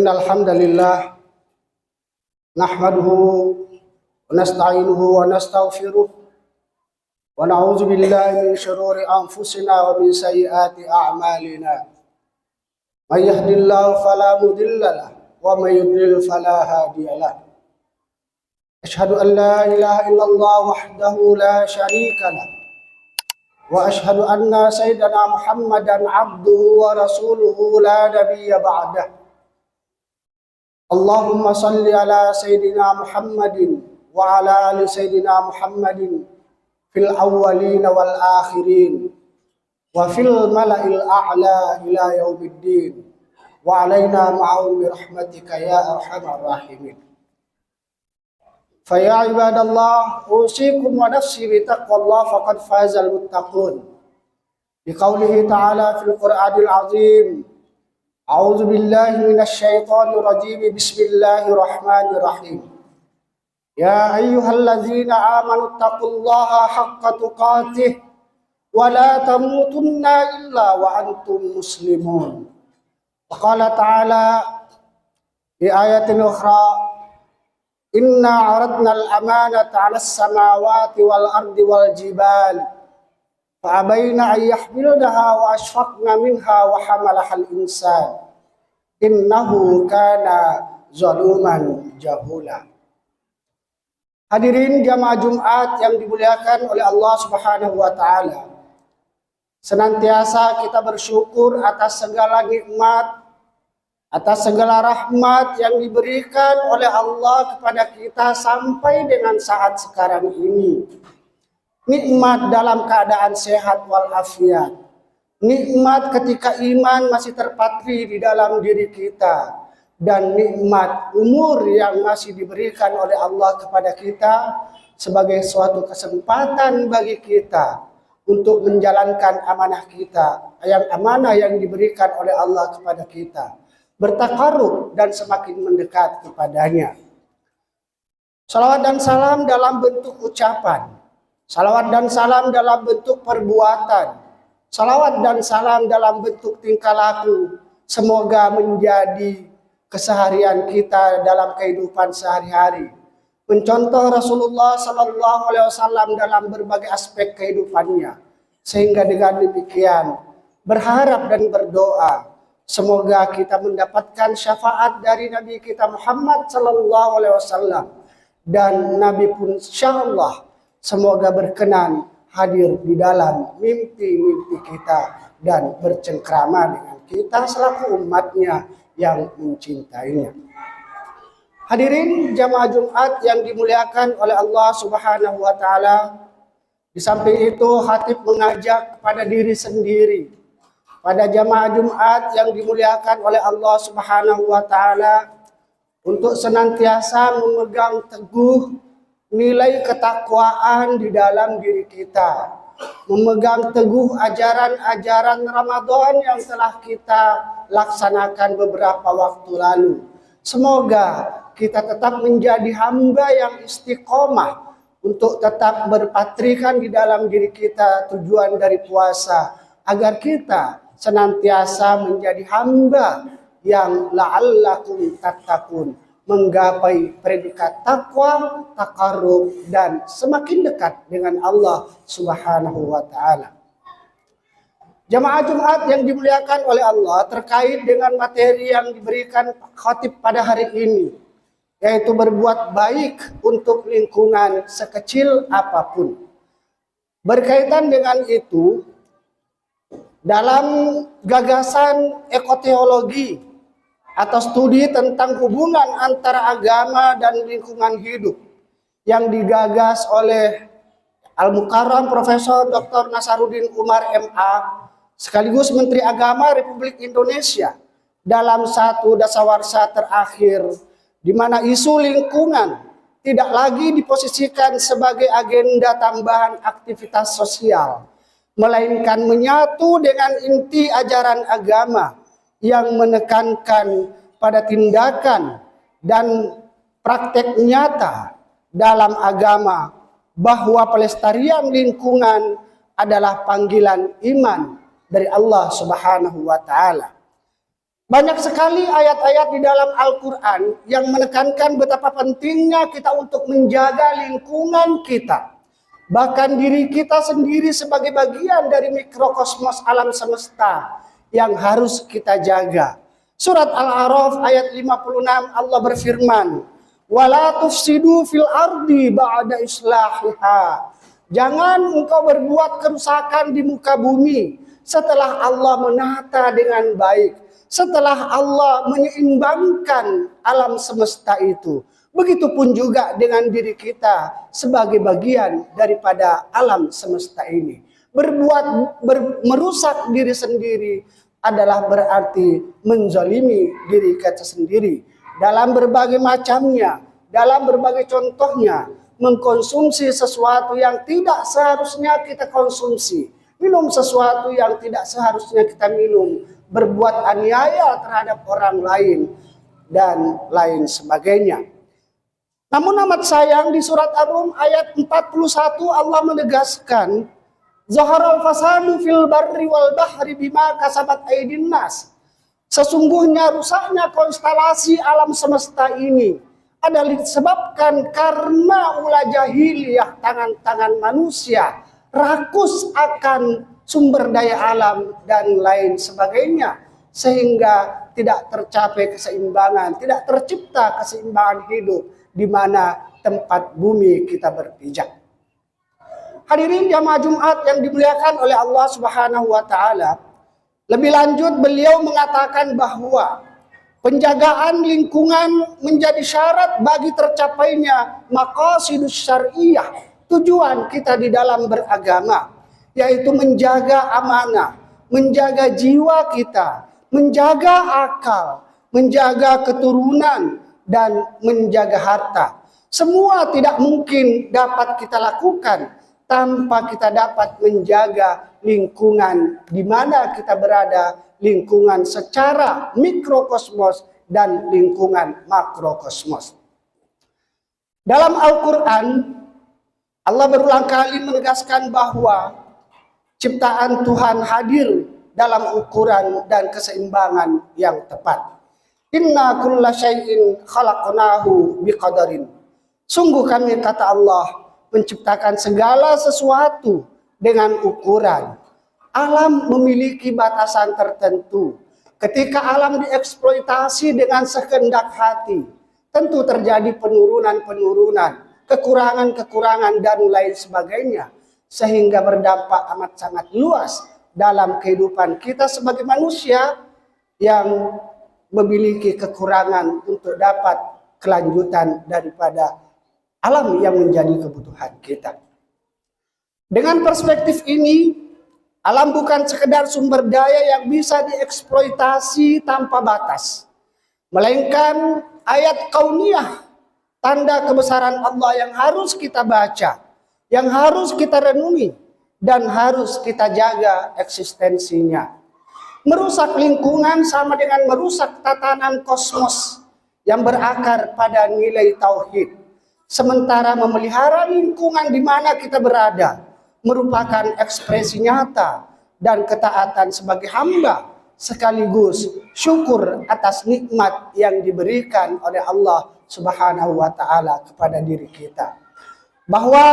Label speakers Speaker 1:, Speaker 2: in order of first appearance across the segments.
Speaker 1: Innal hamdalillah nahmaduhu wa nasta'inuhu wa nastaghfiruh wa na'udzu billahi min shururi anfusina wa min sayyiati a'malina. May yahdihillahu fala mudilla lahu wa may yudlil fala hadiya lahu. Asyhadu an la ilaha illallah wahdahu la syarika lahu wa asyhadu anna sayyidana Muhammadan abduhu wa rasuluhu la nabiyya ba'dah. Allahumma salli ala sayyidina Muhammadin wa ala ali sayyidina Muhammadin fil awwalin wal akhirin wa fil mala'il a'la ila yaumiddin wa alaina ma'ahum bi rahmatika ya arhamar rahimin. Fa ya ibadallah usikum wa nafsi bi taqwallah faqad fazal muttaqun. Bi qoulihi ta'ala fil Qur'anil azim. A'udzu billahi minasy syaithanir rajim. Bismillahirrahmanirrahim. Ya ayyuhalladzina amanu taqullaha haqqa tuqatih wa la tamutunna illa wa antum muslimun. Wa qala ta'ala di ayatin ukhra, inna 'aradna al-amanata 'alas samawati wal ardi wal jibali fa'abaina an yahmilnaha wa ashfaqna minha wa hamalaha al-insan innahu kana zaluman jahula. Hadirin jamaah Jumat yang dimuliakan oleh Allah Subhanahu wa taala. Senantiasa kita bersyukur atas segala nikmat, atas segala rahmat yang diberikan oleh Allah kepada kita sampai dengan saat sekarang ini. Nikmat dalam keadaan sehat walafiat. Nikmat ketika iman masih terpatri di dalam diri kita. Dan nikmat umur yang masih diberikan oleh Allah kepada kita sebagai suatu kesempatan bagi kita untuk menjalankan amanah kita, amanah yang diberikan oleh Allah kepada kita, bertakarub dan semakin mendekat kepadanya. Salawat dan salam dalam bentuk ucapan, salawat dan salam dalam bentuk perbuatan, salawat dan salam dalam bentuk tingkah laku, semoga menjadi keseharian kita dalam kehidupan sehari-hari. Mencontoh Rasulullah Sallallahu Alaihi Wasallam dalam berbagai aspek kehidupannya, sehingga dengan demikian berharap dan berdoa semoga kita mendapatkan syafaat dari Nabi kita Muhammad Sallallahu Alaihi Wasallam, dan Nabi pun insyaallah semoga berkenan hadir di dalam mimpi-mimpi kita dan bercengkrama dengan kita selaku umatnya yang mencintainya. Hadirin jamaah Jumat yang dimuliakan oleh Allah Subhanahu wa taala, di samping itu khatib mengajak kepada diri sendiri, pada jamaah Jumat yang dimuliakan oleh Allah Subhanahu wa taala, untuk senantiasa memegang teguh nilai ketakwaan di dalam diri kita, memegang teguh ajaran-ajaran Ramadan yang telah kita laksanakan beberapa waktu lalu. Semoga kita tetap menjadi hamba yang istiqomah untuk tetap berpatrikan di dalam diri kita tujuan dari puasa, agar kita senantiasa menjadi hamba yang la'allakum tattaqun, menggapai predikat takwa, takarrub, dan semakin dekat dengan Allah Subhanahu wa taala. Jamaah Jumat yang dimuliakan oleh Allah, terkait dengan materi yang diberikan khatib pada hari ini, yaitu berbuat baik untuk lingkungan sekecil apapun. Berkaitan dengan itu, dalam gagasan ekoteologi atau studi tentang hubungan antara agama dan lingkungan hidup yang digagas oleh Al-Mukarram Profesor Dr. Nasaruddin Umar MA, sekaligus Menteri Agama Republik Indonesia, dalam satu dasawarsa terakhir, di mana isu lingkungan tidak lagi diposisikan sebagai agenda tambahan aktivitas sosial, melainkan menyatu dengan inti ajaran agama yang menekankan pada tindakan dan praktek nyata dalam agama bahwa pelestarian lingkungan adalah panggilan iman dari Allah Subhanahu wa taala. Banyak sekali ayat-ayat di dalam Al-Quran yang menekankan betapa pentingnya kita untuk menjaga lingkungan kita. Bahkan diri kita sendiri sebagai bagian dari mikrokosmos alam semesta yang harus kita jaga. Surat Al-A'raf ayat 56 Allah berfirman, "Wala tufsidu fil ardi ba'da islahiha." Jangan engkau berbuat kerusakan di muka bumi setelah Allah menata dengan baik. Setelah Allah menyeimbangkan alam semesta itu. Begitupun juga dengan diri kita sebagai bagian daripada alam semesta ini. Merusak diri sendiri adalah berarti menzalimi diri kita sendiri. Dalam berbagai macamnya, dalam berbagai contohnya, mengkonsumsi sesuatu yang tidak seharusnya kita konsumsi. Minum sesuatu yang tidak seharusnya kita minum. Berbuat aniaya terhadap orang lain dan lain sebagainya. Namun amat sayang di surat Ar-Rum ayat 41 Allah menegaskan, zaharal fasadu fil barri wal bahri bima kasabat aydin nas. Sesungguhnya rusaknya konstelasi alam semesta ini adalah disebabkan karena ulah jahiliyah tangan-tangan manusia rakus akan sumber daya alam dan lain sebagainya, sehingga tidak tercapai keseimbangan, tidak tercipta keseimbangan hidup di mana tempat bumi kita berpijak. Hadirin jamaah Jumat yang dimuliakan oleh Allah Subhanahu wa taala, lebih lanjut beliau mengatakan bahwa penjagaan lingkungan menjadi syarat bagi tercapainya maqasidus syar'iyyah, tujuan kita di dalam beragama, yaitu menjaga amanah, menjaga jiwa kita, menjaga akal, menjaga keturunan, dan menjaga harta. Semua tidak mungkin dapat kita lakukan tanpa kita dapat menjaga lingkungan di mana kita berada, lingkungan secara mikrokosmos dan lingkungan makrokosmos. Dalam Al-Quran, Allah berulang kali menegaskan bahwa ciptaan Tuhan hadir dalam ukuran dan keseimbangan yang tepat. Inna kulla syai'in khalaqnahu biqadarin. Sungguh kami, kata Allah, menciptakan segala sesuatu dengan ukuran. Alam memiliki batasan tertentu. Ketika alam dieksploitasi dengan sekehendak hati, tentu terjadi penurunan-penurunan, kekurangan-kekurangan, dan lain sebagainya. Sehingga berdampak amat sangat luas dalam kehidupan kita sebagai manusia yang memiliki kekurangan untuk dapat kelanjutan daripada alam yang menjadi kebutuhan kita. Dengan perspektif ini, alam bukan sekedar sumber daya yang bisa dieksploitasi tanpa batas, melainkan ayat kauniyah, tanda kebesaran Allah yang harus kita baca, yang harus kita renungi, dan harus kita jaga eksistensinya. Merusak lingkungan sama dengan merusak tatanan kosmos yang berakar pada nilai tauhid. Sementara memelihara lingkungan di mana kita berada merupakan ekspresi nyata dan ketaatan sebagai hamba, sekaligus syukur atas nikmat yang diberikan oleh Allah Subhanahu wa taala kepada diri kita. Bahwa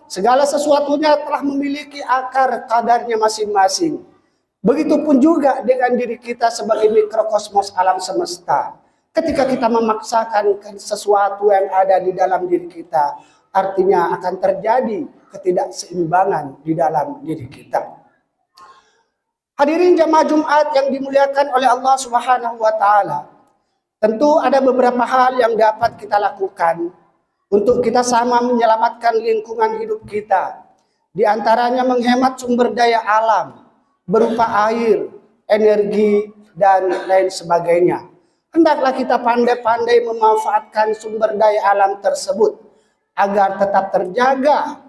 Speaker 1: segala sesuatunya telah memiliki akar kadarnya masing-masing. Begitupun juga dengan diri kita sebagai mikrokosmos alam semesta. Ketika kita memaksakan sesuatu yang ada di dalam diri kita, artinya akan terjadi ketidakseimbangan di dalam diri kita. Hadirin jamaah Jumat yang dimuliakan oleh Allah Subhanahu wa taala, tentu ada beberapa hal yang dapat kita lakukan untuk kita sama menyelamatkan lingkungan hidup kita. Di antaranya menghemat sumber daya alam berupa air, energi, dan lain sebagainya. Hendaklah kita pandai-pandai memanfaatkan sumber daya alam tersebut agar tetap terjaga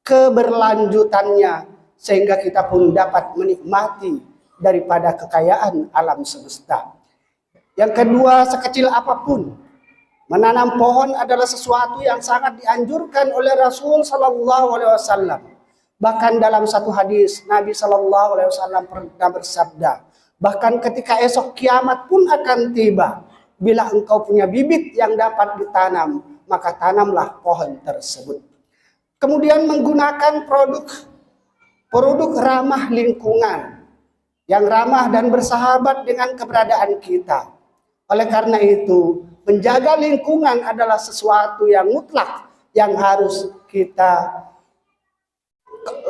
Speaker 1: keberlanjutannya, sehingga kita pun dapat menikmati daripada kekayaan alam semesta. Yang kedua, sekecil apapun, menanam pohon adalah sesuatu yang sangat dianjurkan oleh Rasul Sallallahu Alaihi Wasallam. Bahkan dalam satu hadis Nabi Sallallahu Alaihi Wasallam pernah bersabda Bahkan ketika esok kiamat pun akan tiba. Bila engkau punya bibit yang dapat ditanam, maka tanamlah pohon tersebut. Kemudian menggunakan produk ramah lingkungan, yang ramah dan bersahabat dengan keberadaan kita. Oleh karena itu, menjaga lingkungan adalah sesuatu yang mutlak yang harus kita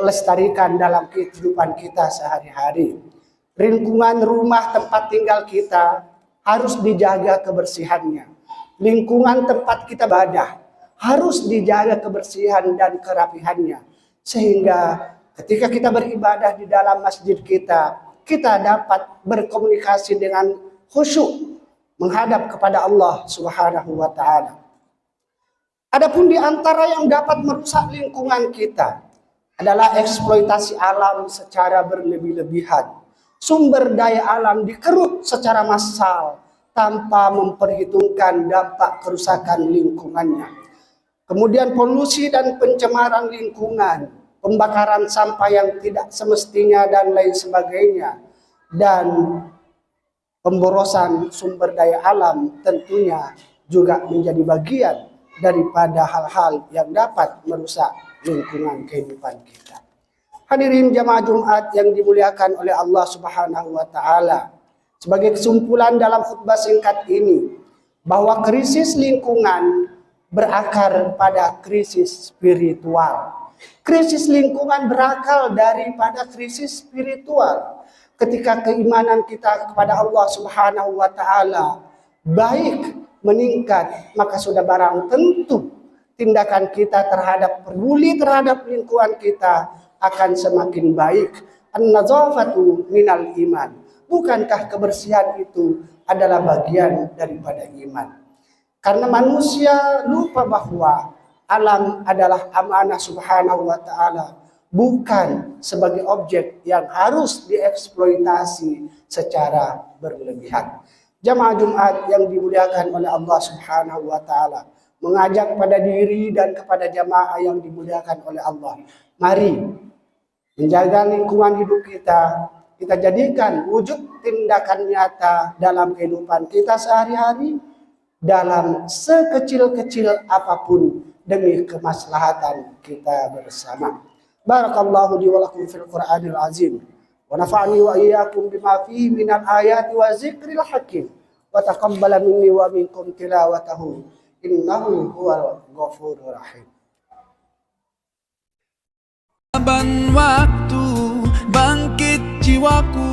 Speaker 1: lestarikan dalam kehidupan kita sehari-hari. Lingkungan rumah tempat tinggal kita harus dijaga kebersihannya. Lingkungan tempat kita beribadah harus dijaga kebersihan dan kerapihannya. Sehingga ketika kita beribadah di dalam masjid kita, kita dapat berkomunikasi dengan khusyuk menghadap kepada Allah Subhanahu wa taala. Adapun di antara yang dapat merusak lingkungan kita adalah eksploitasi alam secara berlebih-lebihan. Sumber daya alam dikeruk secara massal tanpa memperhitungkan dampak kerusakan lingkungannya. Kemudian polusi dan pencemaran lingkungan, pembakaran sampah yang tidak semestinya dan lain sebagainya, dan pemborosan sumber daya alam tentunya juga menjadi bagian daripada hal-hal yang dapat merusak lingkungan kehidupan kita. Hadirin jamaah Jumat yang dimuliakan oleh Allah Subhanahu wa taala. Sebagai kesimpulan dalam khutbah singkat ini, bahwa krisis lingkungan berakar pada krisis spiritual. Krisis lingkungan berakal daripada krisis spiritual. Ketika keimanan kita kepada Allah Subhanahu wa taala baik meningkat, maka sudah barang tentu tindakan kita terhadap peduli terhadap lingkungan kita akan semakin baik. An-nazafatu minal iman. Bukankah kebersihan itu adalah bagian daripada iman? Karena manusia lupa bahwa alam adalah amanah Subhanahu wa taala, bukan sebagai objek yang harus dieksploitasi secara berlebihan. Jamaah Jumat yang dimuliakan oleh Allah Subhanahu wa taala, mengajak pada diri dan kepada jamaah yang dimuliakan oleh Allah. Mari menjaga lingkungan hidup kita, kita jadikan wujud tindakan nyata dalam kehidupan kita sehari-hari, dalam sekecil-kecil apapun demi kemaslahatan kita bersama. Barakallahu li wa lakum fil Qur'anil azim, wa nafa'ani wa iyyakum bima fihi minal ayati wa zikril hakim, wa taqabbala minni wa minkum tilawatahu innahu huwal ghafurur rahim.
Speaker 2: Waktu bangkit jiwaku